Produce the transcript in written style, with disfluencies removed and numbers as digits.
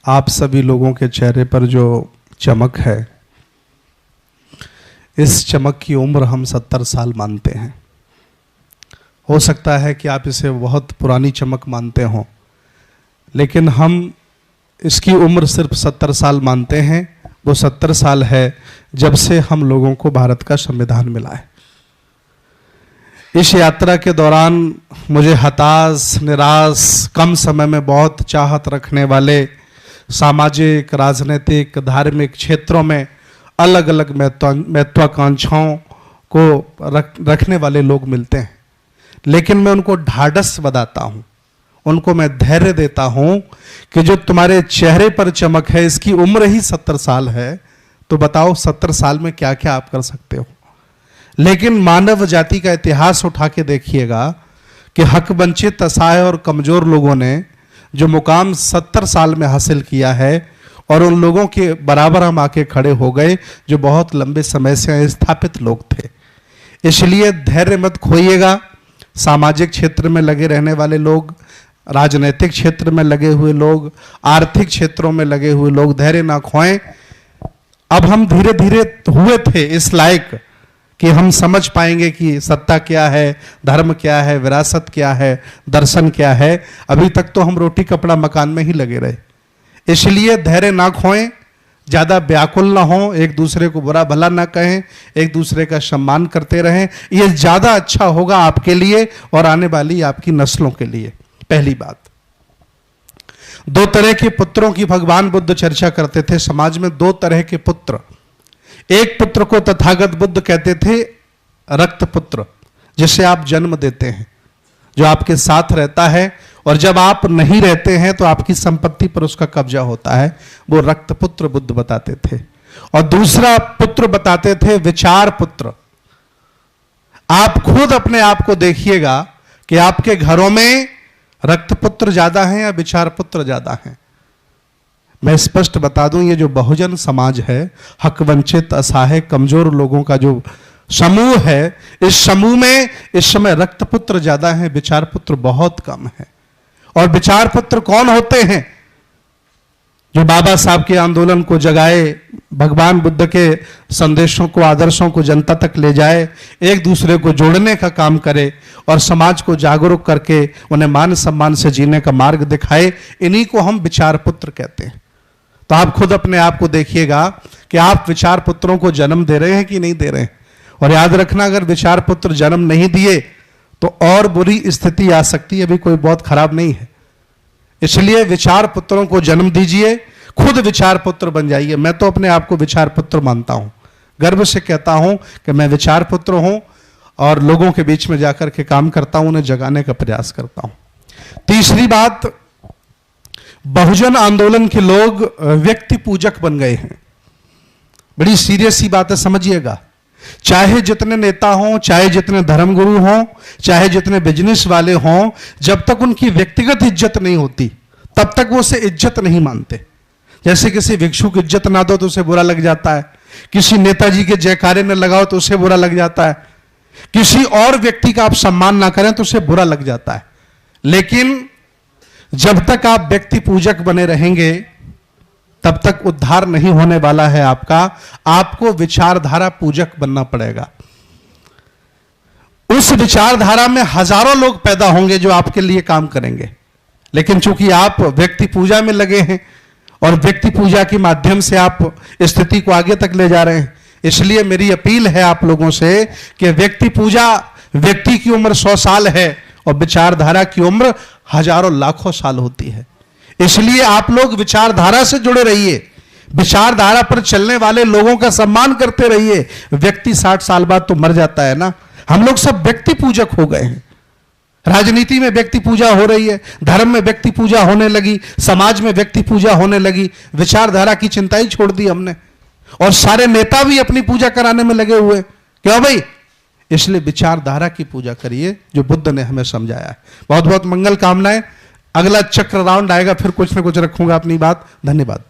आप सभी लोगों के चेहरे पर जो चमक है, इस चमक की उम्र हम 70 साल मानते हैं। हो सकता है कि आप इसे बहुत पुरानी चमक मानते हों, लेकिन हम इसकी उम्र सिर्फ 70 साल मानते हैं। वो 70 साल है जब से हम लोगों को भारत का संविधान मिला है। इस यात्रा के दौरान मुझे हताश, निराश, कम समय में बहुत चाहत रखने वाले सामाजिक, राजनीतिक, धार्मिक क्षेत्रों में अलग अलग महत्वाकांक्षाओं को रखने वाले लोग मिलते हैं, लेकिन मैं उनको ढाढ़स बताता हूँ, उनको मैं धैर्य देता हूँ कि जो तुम्हारे चेहरे पर चमक है, इसकी उम्र ही 70 साल है, तो बताओ 70 साल में क्या क्या आप कर सकते हो। लेकिन मानव जाति का इतिहास उठा के देखिएगा कि हक वंचित, असहाय और कमजोर लोगों ने जो मुकाम 70 साल में हासिल किया है, और उन लोगों के बराबर हम आके खड़े हो गए जो बहुत लंबे समय से स्थापित लोग थे। इसलिए धैर्य मत खोइएगा। सामाजिक क्षेत्र में लगे रहने वाले लोग, राजनीतिक क्षेत्र में लगे हुए लोग, आर्थिक क्षेत्रों में लगे हुए लोग, धैर्य ना खोएं। अब हम धीरे धीरे हुए थे इस लायक कि हम समझ पाएंगे कि सत्ता क्या है, धर्म क्या है, विरासत क्या है, दर्शन क्या है। अभी तक तो हम रोटी कपड़ा मकान में ही लगे रहे। इसलिए धैर्य ना खोएं, ज्यादा व्याकुल ना हो, एक दूसरे को बुरा भला ना कहें, एक दूसरे का सम्मान करते रहें। ये ज्यादा अच्छा होगा आपके लिए और आने वाली आपकी नस्लों के लिए। पहली बात, दो तरह के पुत्रों की भगवान बुद्ध चर्चा करते थे। समाज में दो तरह के पुत्र, एक पुत्र को तथागत बुद्ध कहते थे रक्त पुत्र, जिसे आप जन्म देते हैं, जो आपके साथ रहता है और जब आप नहीं रहते हैं तो आपकी संपत्ति पर उसका कब्जा होता है, वो रक्त पुत्र बुद्ध बताते थे। और दूसरा पुत्र बताते थे विचार पुत्र। आप खुद अपने आप को देखिएगा कि आपके घरों में रक्त पुत्र ज्यादा हैं या विचार पुत्र ज्यादा हैं। मैं स्पष्ट बता दूं, ये जो बहुजन समाज है, हक वंचित, असहाय, कमजोर लोगों का जो समूह है, इस समूह में इस समय रक्त पुत्र ज्यादा हैं, विचार पुत्र बहुत कम है। और विचार पुत्र कौन होते हैं? जो बाबा साहब के आंदोलन को जगाए, भगवान बुद्ध के संदेशों को, आदर्शों को जनता तक ले जाए, एक दूसरे को जोड़ने का काम करे और समाज को जागरूक करके उन्हें मान सम्मान से जीने का मार्ग दिखाए। इन्हीं को हम विचार पुत्र कहते हैं। तो आप खुद अपने आप को देखिएगा कि आप विचार पुत्रों को जन्म दे रहे हैं कि नहीं दे रहे हैं। और याद रखना, अगर विचार पुत्र जन्म नहीं दिए तो और बुरी स्थिति आ सकती है, अभी कोई बहुत खराब नहीं है। इसलिए विचार पुत्रों को जन्म दीजिए, खुद विचार पुत्र बन जाइए। मैं तो अपने आप को विचार पुत्र मानता हूं, गर्व से कहता हूं कि मैं विचार पुत्र हूं और लोगों के बीच में जाकर के काम करता हूं, उन्हें जगाने का प्रयास करता हूं। तीसरी बात, बहुजन आंदोलन के लोग व्यक्ति पूजक बन गए हैं। बड़ी सीरियस सी बात है, समझिएगा। चाहे जितने नेता हों, चाहे जितने धर्मगुरु हों, चाहे जितने बिजनेस वाले हों, जब तक उनकी व्यक्तिगत इज्जत नहीं होती तब तक वो उसे इज्जत नहीं मानते। जैसे किसी भिक्षु की इज्जत ना दो तो उसे बुरा लग जाता है, किसी नेताजी के जयकारे न लगाओ तो उसे बुरा लग जाता है, किसी और व्यक्ति का आप सम्मान ना करें तो उसे बुरा लग जाता है। लेकिन जब तक आप व्यक्ति पूजक बने रहेंगे तब तक उद्धार नहीं होने वाला है आपका। आपको विचारधारा पूजक बनना पड़ेगा। उस विचारधारा में हजारों लोग पैदा होंगे जो आपके लिए काम करेंगे, लेकिन चूंकि आप व्यक्ति पूजा में लगे हैं और व्यक्ति पूजा के माध्यम से आप स्थिति को आगे तक ले जा रहे हैं, इसलिए मेरी अपील है आप लोगों से कि व्यक्ति पूजा, व्यक्ति की उम्र 100 साल है और विचारधारा की उम्र हजारों लाखों साल होती है। इसलिए आप लोग विचारधारा से जुड़े रहिए, विचारधारा पर चलने वाले लोगों का सम्मान करते रहिए। व्यक्ति 60 साल बाद तो मर जाता है ना। हम लोग सब व्यक्ति पूजक हो गए हैं। राजनीति में व्यक्ति पूजा हो रही है, धर्म में व्यक्ति पूजा होने लगी, समाज में व्यक्ति पूजा होने लगी। विचारधारा की चिंता ही छोड़ दी हमने, और सारे नेता भी अपनी पूजा कराने में लगे हुए। क्यों भाई? इसलिए विचारधारा की पूजा करिए जो बुद्ध ने हमें समझाया है। बहुत बहुत मंगल कामनाएं। अगला चक्र राउंड आएगा, फिर कुछ ना कुछ रखूंगा अपनी बात। धन्यवाद।